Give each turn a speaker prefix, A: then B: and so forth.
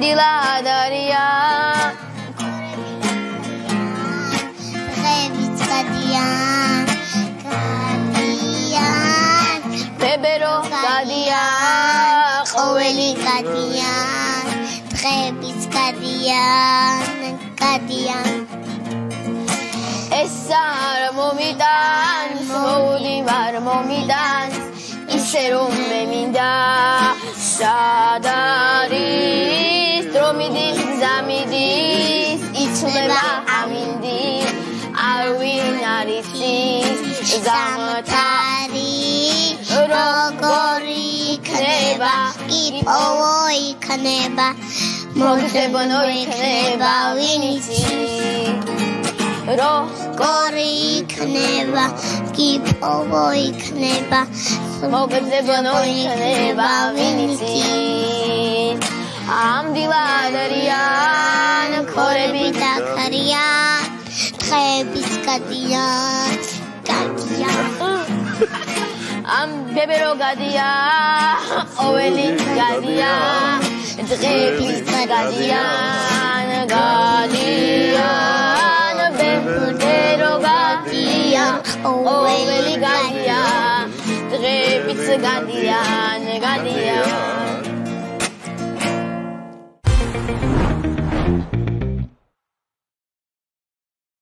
A: ამდილადარია
B: დღეებიც გადიან
A: ბებერო გადია ყოველი
B: გადიან დღეებიც გადიან
A: ეს არ მომიტანს მოვდივარ მომიტანს ისე რომ მე მინდა სად არის დრო მიდის გზა მიდის იცვლება ამინდი არ ვინ არის ის გამთარი როგორი იქნება კი პოვო იქნება მოგდებონო იქნება ვინ იცის როგორი იქნება კი პოვო იქნება მოგდებონო იქნება ვინ იცის ამდილადარიან ქორები დაქარიან დღეებიც გადიან ამ ბებერო გადია ყოველი გადია დღეებიც გადიან ბებერო გადია ყოველი გადია დღეებიც გადიან